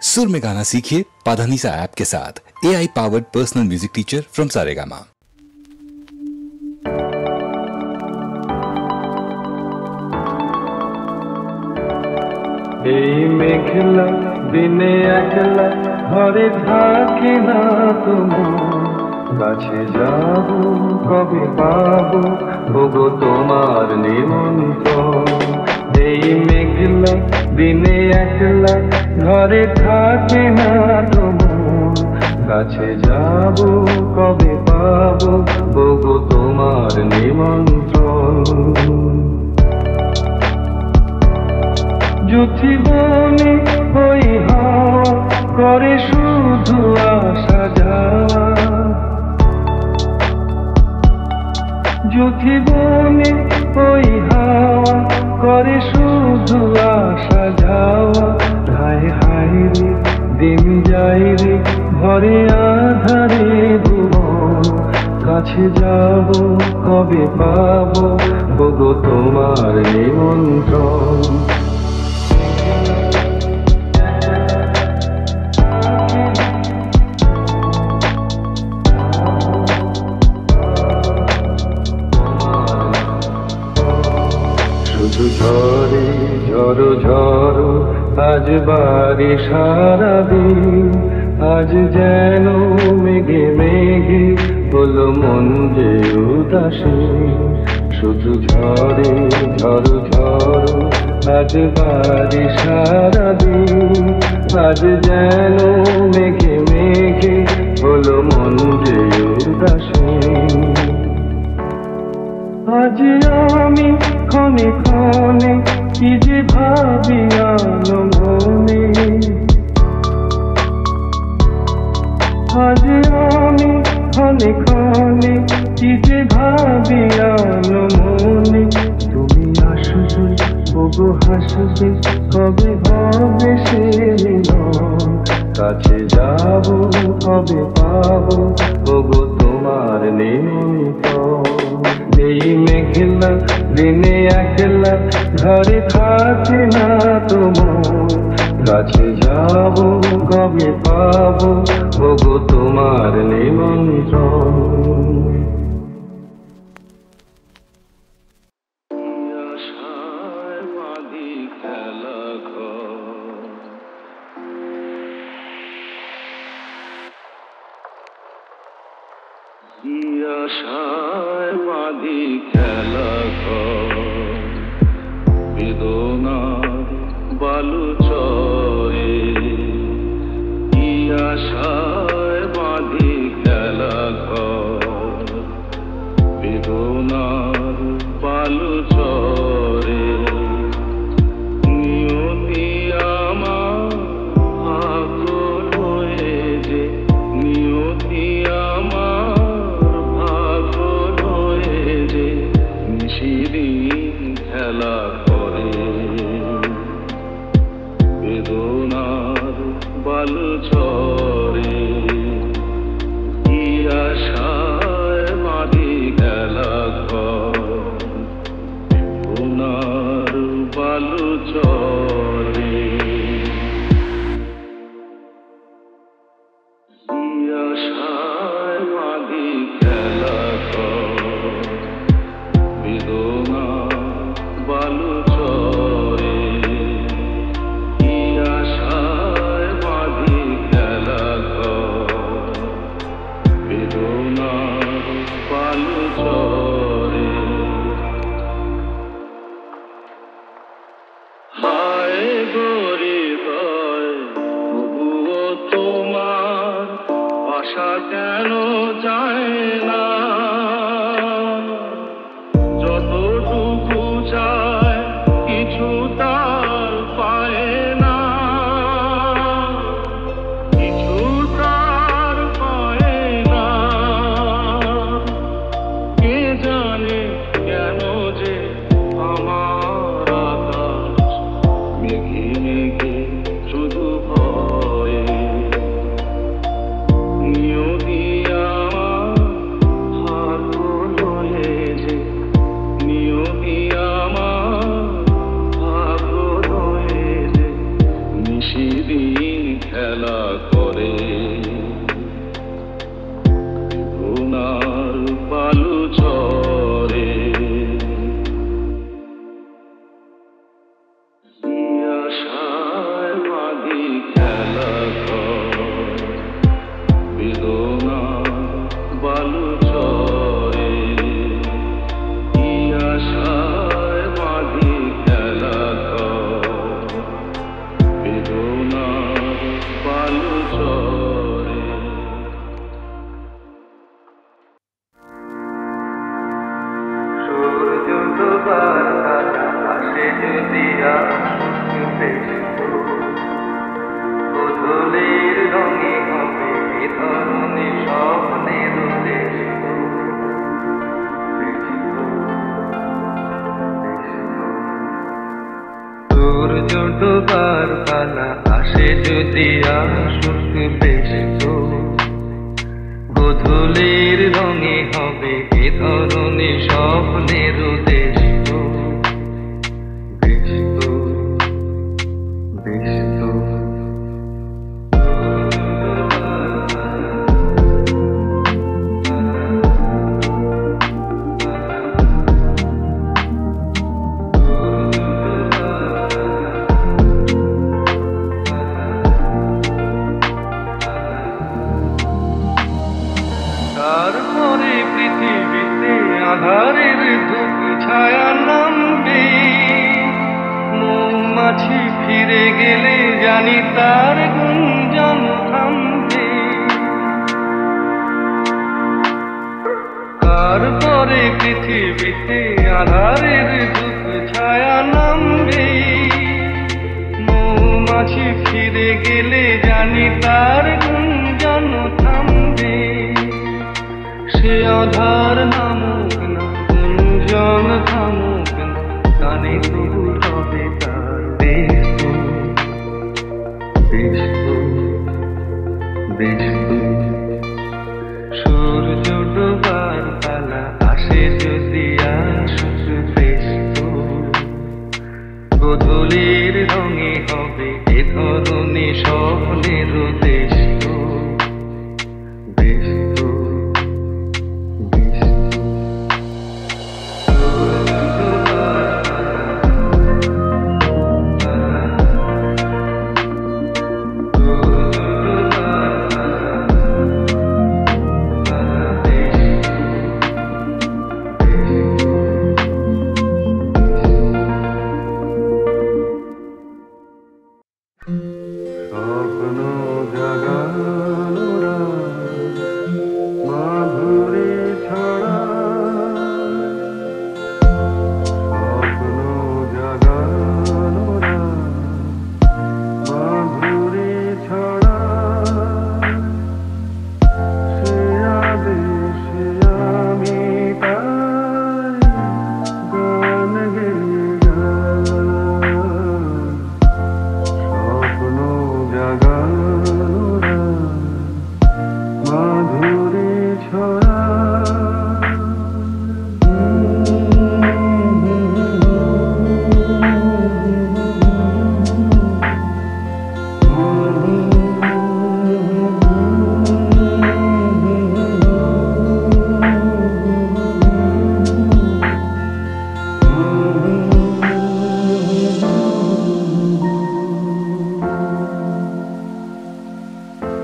सुर में गाना सीखिए पाधानीसा ऐप के साथ। AI powered personal music teacher from Saregama. এই মেঘলা দিনে একলা ঘরে থাকি না তোমার কাছে যাব কবে পাবো ওগো তোমার নিমন্ত্রণ। এই মেঘলা দিনে একলা ঘরে থাকি না তোমার কাছে যাব কবে পাবো ওগো তোমার নিমন্ত্রণ। জীবনে ওই হাওয়া করে শুধু আসা যাওয়া, জীবনে ওই হাওয়া করে শুধু আসা যাওয়া। হায় হায় রে দিন যাই রে ঘরে আধারে ভুবন কাছে যাব কবে পাবো ওগো তোমার নিমন্ত্রণ। ঝরে ঝড়ো ঝড়ো আজ বাড়ি সারাদিন, আজ যেন মেঘে মেঘে হলো মন যে উদাসী। শুধু ঝরে ঝড়ো ঝড়ো আজ বাড়ি সারাদিন, আজ যেন মেঘে মেঘে হলো মন যে উদাসী। আজ আমি ক্ষণে ক্ষণে কি যে ভাবি আলো মনে, আজ আমি ক্ষণে ক্ষণে কি যে ভাবি আলো মনে। তুমি আসবে ওগো হাসবে কবে হবে সে মিলন, কাছে যাব কবে পাবো ওগো তোমার নিমন্ত্রণ। এই মেঘলা দিনে একলা ঘরে থাকে না তোমার কাছে যাব কবে পাবো ওগো তোমার নিমন্ত্রণ। আশায় বাঁধি খেলা ঘর, বেদনার বালু চরে। কি আশায় বাঁধি খেলা ঘর, বেদনার বালু চরে। নিয়তি আমার পাগল হয়ে যে, নিয়তি আমার খেলা করে। বেদনার বালু চরে, কি আশায় বাঁধি খেলা ঘর, বেদনার বালু চরে। কি আশায় বাঁধি খেলা ঘর, বেদনার বালু চরে। কি আশায় বাঁধি খেলা ঘর, বেদনার বালু চরে। হায় গো হৃদয় তবুও তোমার আশা কেন যায় না। যতটুকু চায় কিছু তার পায় না, কিছু তার পায় না। কে জানে কেন যে আমার আকাশ মেঘে মেঘে শুধু ভয়ে। নিয়তি আমার পাগল হয়ে যে, নিয়তি আমার পাগল হয়ে যে। নিশিদিন খেলা করে গুনার বালু চরে আশায় বাঁধি খেলা ঘর বেদনা বালু চরে আশায় বাঁধি খেলা ঘর বেদনা বালু চরে সূর্য ডোবার আসে যদি বদলের রঙে হবে এ ধরনের স্বপ্নের দেশ সূর্য ডোবার পালা আসে যদি আসুক বেশ তো বদলের রঙে হবে এ ধরনের স্বপ্নের দেশ তারপরে পৃথিবীতে আধারের ধূপ ছায়া নামবে মৌমাছি ফিরে গেলে জানি তার গুঞ্জন থামবে তারপরে পৃথিবীতে আধারের ধূপ ছায়া নামবে মৌমাছি ফিরে গেলে জানি তার গুঞ্জন থামবে সে আধার নামুক না গুঞ্জন থামুক না কানে তবু হবে তার বেশ সূর্য ডোবার পালা আসে যদি আসুক বেশ বদলের রঙে হবে এ ধরনের স্বপ্নের দেশ স্বপ্ন জাগানোরা মাধুরী ছড়া স্বপ্ন জাগানোরা মাধুরী ছড়া সে আদেশে আমি তাই গান গেয়ে স্বপ্ন জাগানোরা মাধুরী ছড়া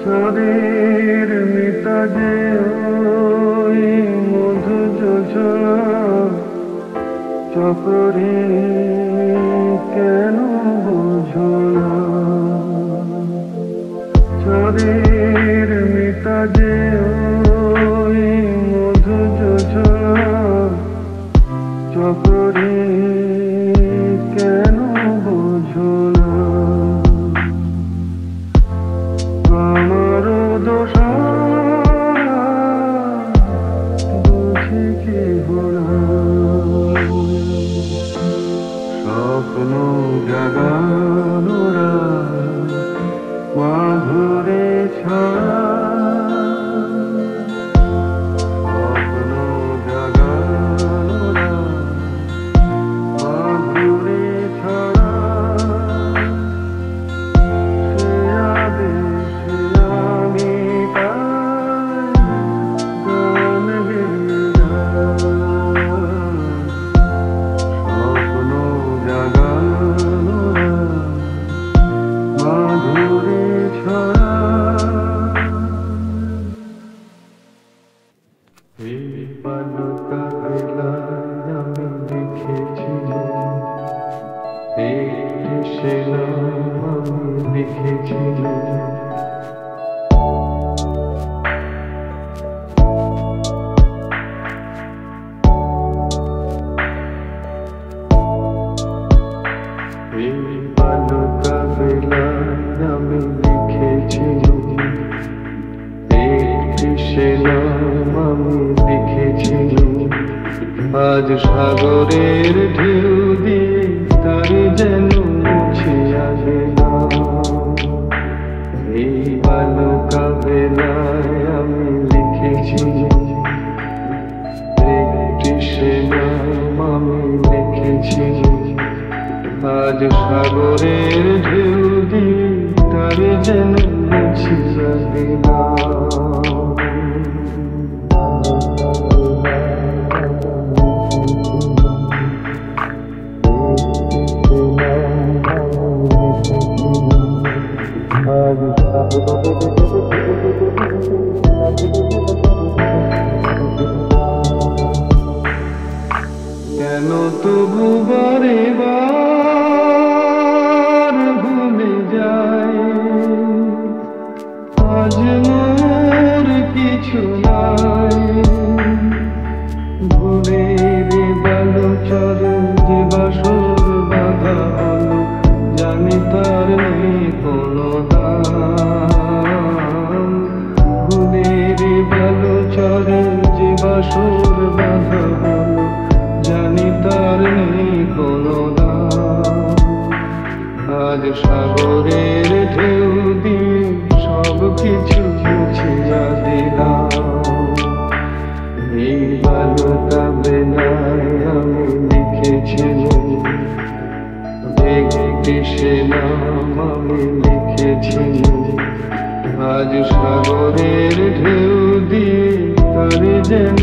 চাঁদের মিতাজে ওই মধু যোজনা চকরে কেন বোঝো না চাঁদের মিতাজে ওই মধু যোজনা চকরে কেন বোঝো না আমার দোষ বুঝি কি স্বপ্ন জাগানোরা মাধুরী ছড়া স্বপ্ন জাগানোরা মাধুরী ছড়া সে আদেশ লিখেছিলাম। এই বালুকা বেলায় আমি লিখেছিলাম, একটি সে নাম আমি লিখেছিলাম। আজ সাগরের ঢেউ দিয়ে তার যেন মুছে গেলাম। এই বালুকা বেলায় আমি লিখেছিলাম, একটি সে নাম আমি লিখেছিলাম। আজ সাগরের ঢেউ দিয়ে তার যেন মুছে গেলাম। কেন তবু বারে বার ভুলে যায়, আজ মোর কিছু নাই। ভোরের বালুচর যে বাসর বাঁধা হলো, জানি তার নেই কোনো দাম। ভোরের বালুচর যে বাসর বাঁধা হলো, জানি তার নেই কোনো দাম। আজ সাগরের ঢেউ দিয়ে সব কিছু মুছে দিলাম। এই বালুকা বেলায় আমি লিখেছিলাম, একটি সে নাম আমি লিখেছিলাম। আজ সাগরের ঢেউ দিয়ে তার যেন